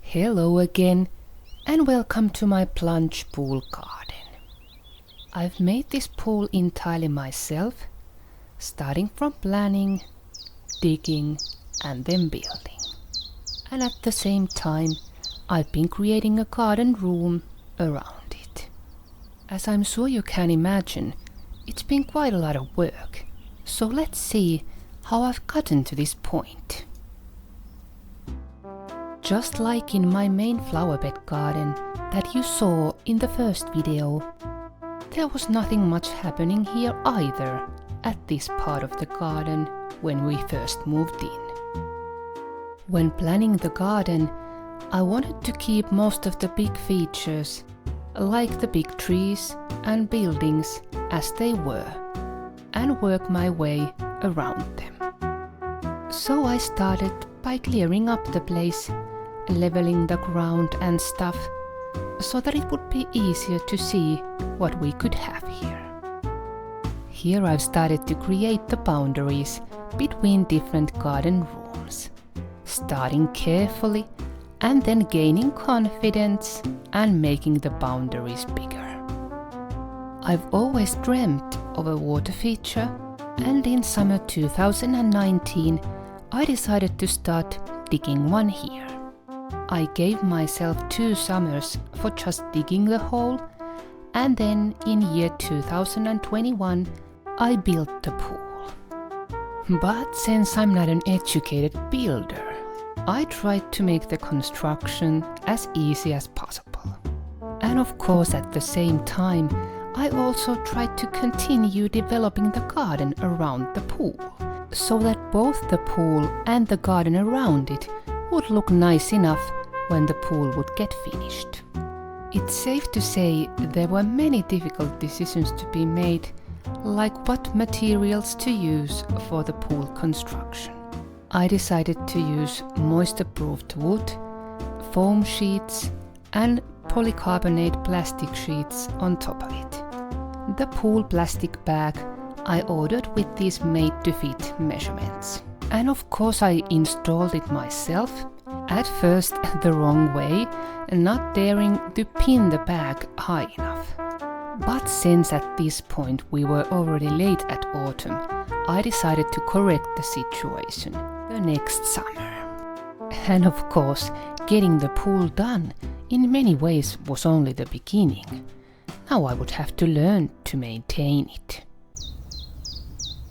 Hello again, and welcome to my Plunge pool garden. I've made this pool entirely myself, starting from planning, digging, and then building. And at the same time, I've been creating a garden room around it. As I'm sure you can imagine, it's been quite a lot of work. So let's see how I've gotten to this point. Just like in my main flower bed garden that you saw in the first video, there was nothing much happening here either at this part of the garden when we first moved in. When planning the garden, I wanted to keep most of the big features, like the big trees and buildings as they were, and work my way around them. So I started by clearing up the place, leveling the ground and stuff, so that it would be easier to see what we could have here. Here I've started to create the boundaries between different garden rooms, starting carefully and then gaining confidence and making the boundaries bigger. I've always dreamt of a water feature, and in summer 2019 I decided to start digging one here. I gave myself 2 summers for just digging the hole, and then in year 2021 I built the pool. But since I'm not an educated builder, I tried to make the construction as easy as possible. And of course at the same time I also tried to continue developing the garden around the pool, so that both the pool and the garden around it would look nice enough when the pool would get finished. It's safe to say there were many difficult decisions to be made, like what materials to use for the pool construction. I decided to use moisture-proofed wood, foam sheets, and polycarbonate plastic sheets on top of it. The pool plastic bag I ordered with these made-to-fit measurements. And of course I installed it myself, at first the wrong way, not daring to pin the bag high enough. But since at this point we were already late at autumn, I decided to correct the situation the next summer. And of course, getting the pool done in many ways was only the beginning. Now I would have to learn to maintain it.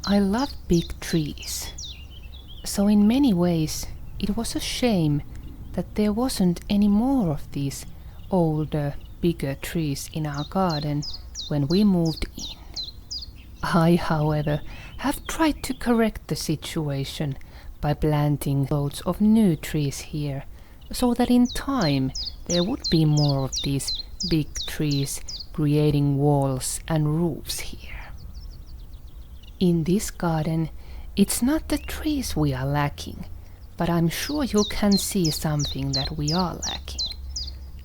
I love big trees. So in many ways, it was a shame that there wasn't any more of these older, bigger trees in our garden when we moved in. I, however, have tried to correct the situation by planting loads of new trees here, so that in time there would be more of these big trees creating walls and roofs here. In this garden, it's not the trees we are lacking, but I'm sure you can see something that we are lacking,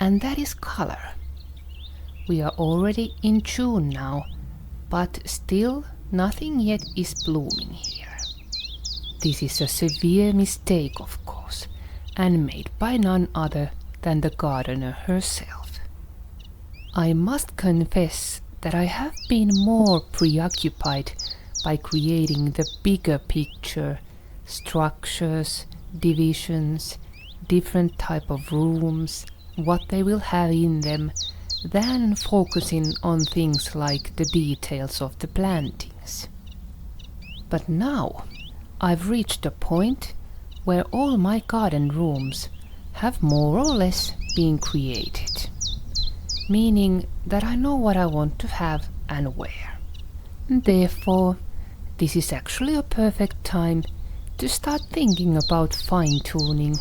and that is color. We are already in June now, but still nothing yet is blooming here. This is a severe mistake, of course, and made by none other than the gardener herself. I must confess that I have been more preoccupied by creating the bigger picture, structures, divisions, different type of rooms, what they will have in them, than focusing on things like the details of the plantings. But now I've reached a point where all my garden rooms have more or less been created, meaning that I know what I want to have and where. Therefore, this is actually a perfect time to start thinking about fine-tuning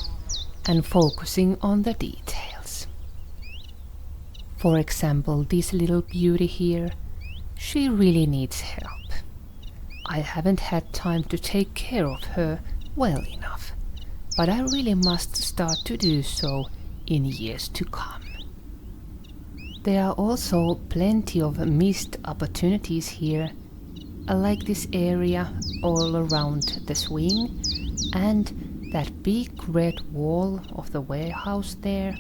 and focusing on the details. For example, this little beauty here, she really needs help. I haven't had time to take care of her well enough, but I really must start to do so in years to come. There are also plenty of missed opportunities here, like this area all around the swing, and that big red wall of the warehouse there.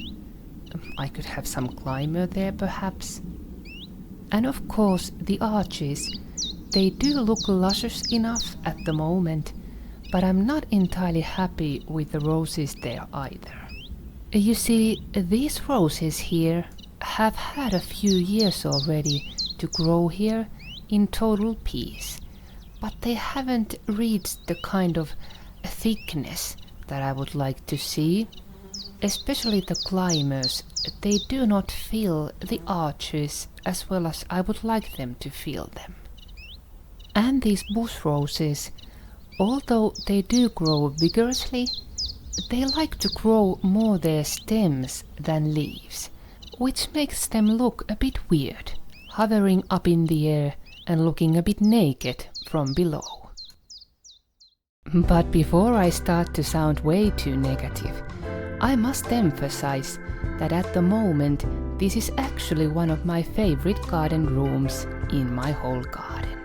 I could have some climber there perhaps. And of course the arches, they do look luscious enough at the moment, but I'm not entirely happy with the roses there either. You see, these roses here have had a few years already to grow here in total peace, but they haven't reached the kind of thickness that I would like to see. Especially the climbers, they do not fill the arches as well as I would like them to fill them. And these bush roses, although they do grow vigorously, they like to grow more their stems than leaves, which makes them look a bit weird, hovering up in the air and looking a bit naked from below. But before I start to sound way too negative, I must emphasize that at the moment this is actually one of my favorite garden rooms in my whole garden.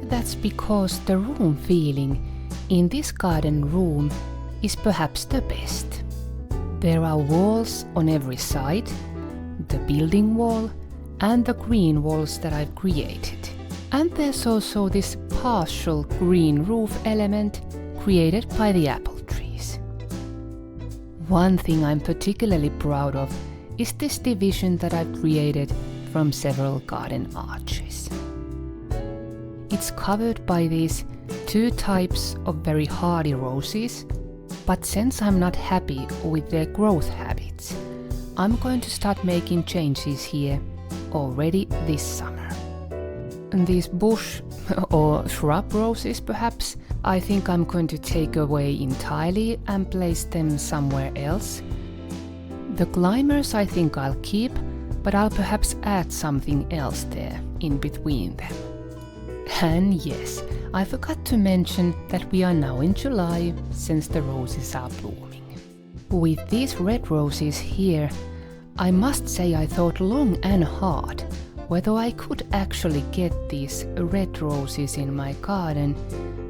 That's because the room feeling in this garden room is perhaps the best. There are walls on every side, the building wall and the green walls that I've created. And there's also this partial green roof element created by the apple trees. One thing I'm particularly proud of is this division that I've created from several garden arches. It's covered by these two types of very hardy roses, but since I'm not happy with their growth habits, I'm going to start making changes here already this summer. And these bush or shrub roses perhaps, I think I'm going to take away entirely and place them somewhere else. The climbers I think I'll keep, but I'll perhaps add something else there in between them. And yes, I forgot to mention that we are now in July since the roses are blooming. With these red roses here, I must say I thought long and hard whether I could actually get these red roses in my garden,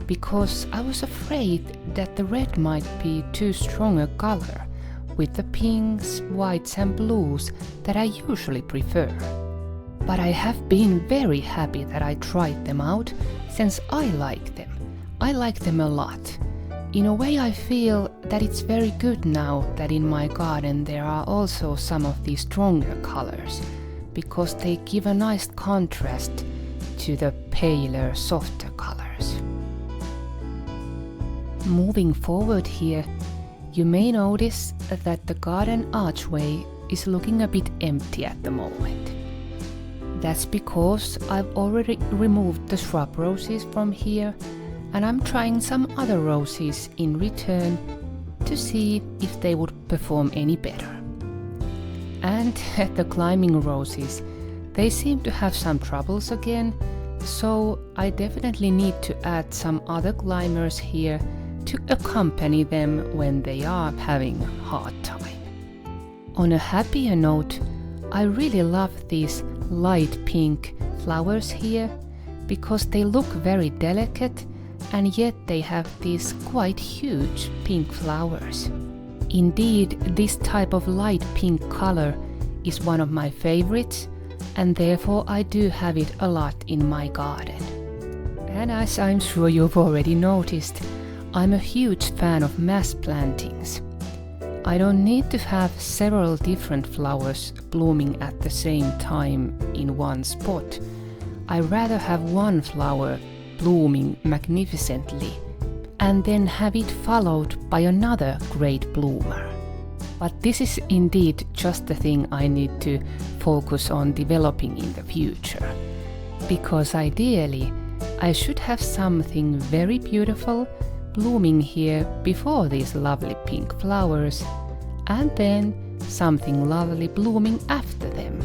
because I was afraid that the red might be too strong a color with the pinks, whites and blues that I usually prefer. But I have been very happy that I tried them out, since I like them. I like them a lot. In a way I feel that it's very good now that in my garden there are also some of these stronger colors, because they give a nice contrast to the paler, softer colors. Moving forward here, you may notice that the garden archway is looking a bit empty at the moment. That's because I've already removed the shrub roses from here, and I'm trying some other roses in return to see if they would perform any better. And the climbing roses, they seem to have some troubles again, so I definitely need to add some other climbers here to accompany them when they are having a hard time. On a happier note, I really love these light pink flowers here, because they look very delicate and yet they have these quite huge pink flowers. Indeed, this type of light pink color is one of my favorites, and therefore I do have it a lot in my garden. And as I'm sure you've already noticed, I'm a huge fan of mass plantings. I don't need to have several different flowers blooming at the same time in one spot. I rather have one flower blooming magnificently and then have it followed by another great bloomer. But this is indeed just the thing I need to focus on developing in the future. Because ideally, I should have something very beautiful blooming here before these lovely pink flowers, and then something lovely blooming after them.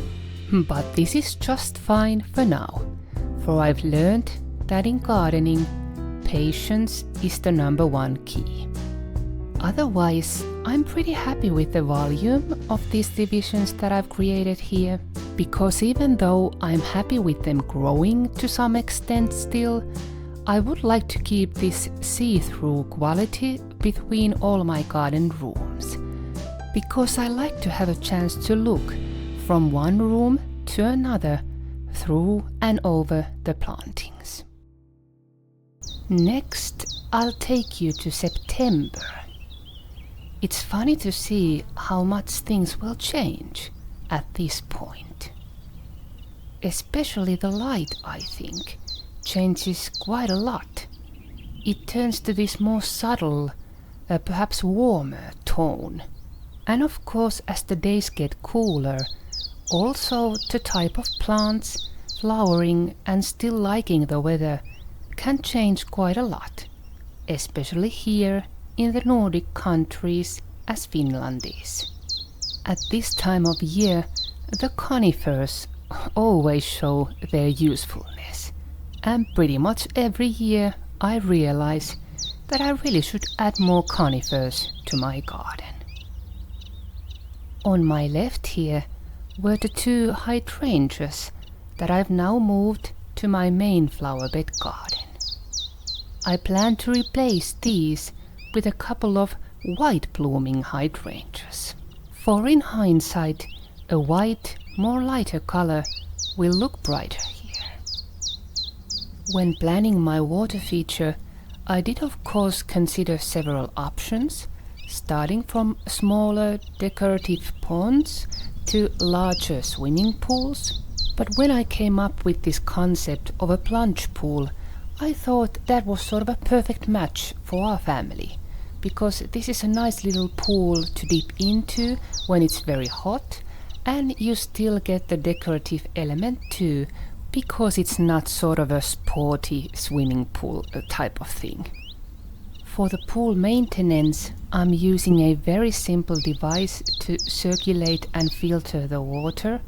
But this is just fine for now, for I've learned that in gardening, patience is the #1 key. Otherwise, I'm pretty happy with the volume of these divisions that I've created here, because even though I'm happy with them growing to some extent still, I would like to keep this see-through quality between all my garden rooms, because I like to have a chance to look from one room to another through and over the plantings. Next, I'll take you to September. It's funny to see how much things will change at this point. Especially the light, I think, changes quite a lot. It turns to this more subtle, perhaps warmer tone. And of course, as the days get cooler, also the type of plants, flowering and still liking the weather can change quite a lot, especially here in the Nordic countries as Finland is. At this time of year, the conifers always show their usefulness, and pretty much every year I realize that I really should add more conifers to my garden. On my left here were the 2 hydrangeas that I've now moved to my main flower bed garden. I plan to replace these with a couple of white blooming hydrangeas. For in hindsight, a white, more lighter color will look brighter here. When planning my water feature, I did of course consider several options, starting from smaller decorative ponds to larger swimming pools. But when I came up with this concept of a plunge pool, I thought that was sort of a perfect match for our family, because this is a nice little pool to dip into when it's very hot, and you still get the decorative element too, because it's not sort of a sporty swimming pool type of thing. For the pool maintenance, I'm using a very simple device to circulate and filter the water,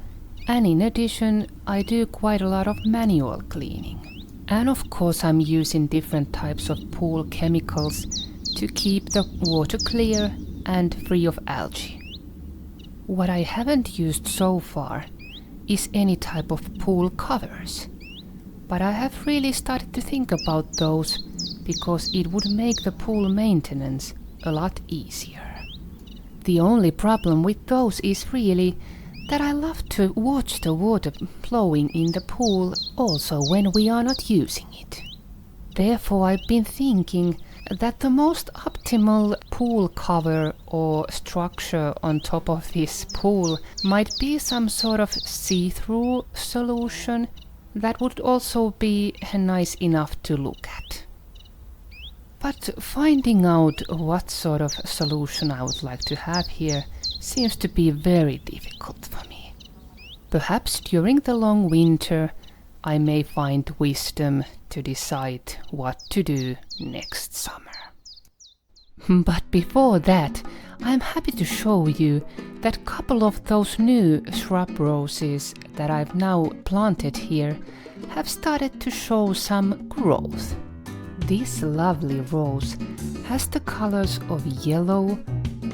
and in addition I do quite a lot of manual cleaning. And of course I'm using different types of pool chemicals to keep the water clear and free of algae. What I haven't used so far is any type of pool covers, but I have really started to think about those because it would make the pool maintenance a lot easier. The only problem with those is really that I love to watch the water flowing in the pool also when we are not using it. Therefore I've been thinking that the most optimal pool cover or structure on top of this pool might be some sort of see-through solution that would also be nice enough to look at. But finding out what sort of solution I would like to have here seems to be very difficult for me. Perhaps during the long winter I may find wisdom to decide what to do next summer. But before that, I'm happy to show you that a couple of those new shrub roses that I've now planted here have started to show some growth. This lovely rose has the colors of yellow,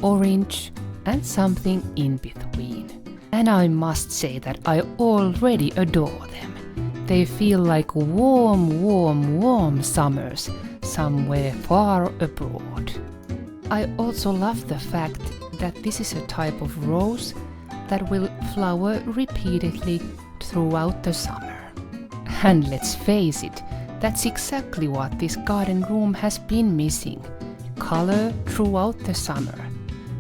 orange and something in between. And I must say that I already adore them. They feel like warm summers somewhere far abroad. I also love the fact that this is a type of rose that will flower repeatedly throughout the summer. And let's face it, that's exactly what this garden room has been missing. Color throughout the summer.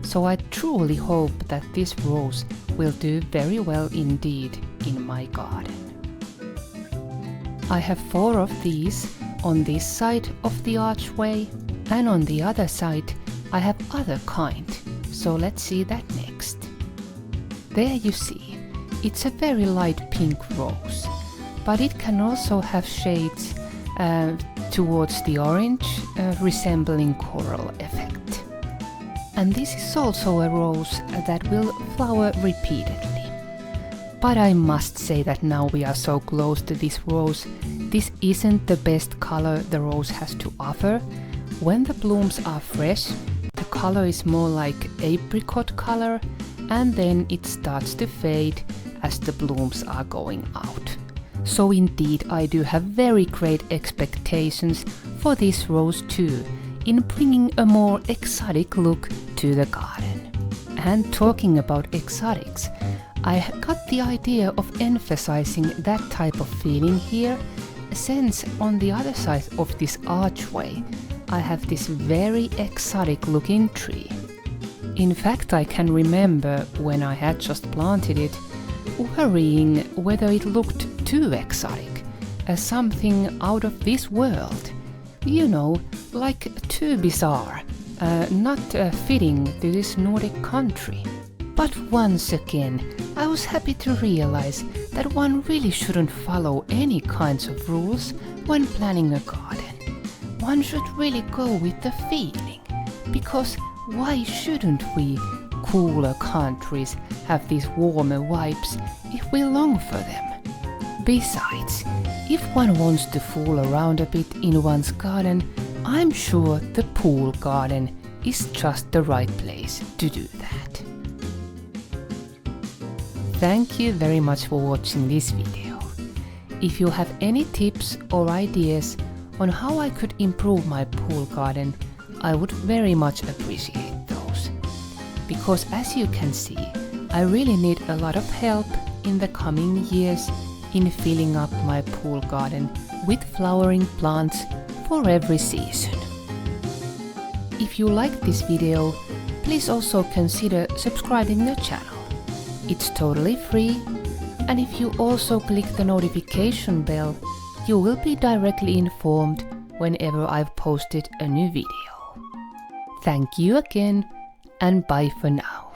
So I truly hope that this rose will do very well indeed in my garden. I have 4 of these on this side of the archway, and on the other side I have other kind, so let's see that next. There you see, it's a very light pink rose, but it can also have shades towards the orange, resembling coral effect. And this is also a rose that will flower repeatedly. But I must say that now we are so close to this rose, this isn't the best color the rose has to offer. When the blooms are fresh, the color is more like apricot color, and then it starts to fade as the blooms are going out. So indeed I do have very great expectations for this rose too, in bringing a more exotic look to the garden. And talking about exotics, I got the idea of emphasizing that type of feeling here, since on the other side of this archway I have this very exotic looking tree. In fact, I can remember when I had just planted it, worrying whether it looked too exotic, as something out of this world. You know, like too bizarre, not fitting to this Nordic country. But once again, I was happy to realize that one really shouldn't follow any kinds of rules when planning a garden. One should really go with the feeling, because why shouldn't we, cooler countries, have these warmer vibes if we long for them? Besides, if one wants to fool around a bit in one's garden, I'm sure the pool garden is just the right place to do that. Thank you very much for watching this video. If you have any tips or ideas on how I could improve my pool garden, I would very much appreciate those. Because as you can see, I really need a lot of help in the coming years in filling up my pool garden with flowering plants for every season. If you like this video, please also consider subscribing the channel. It's totally free, and if you also click the notification bell, you will be directly informed whenever I've posted a new video. Thank you again, and bye for now.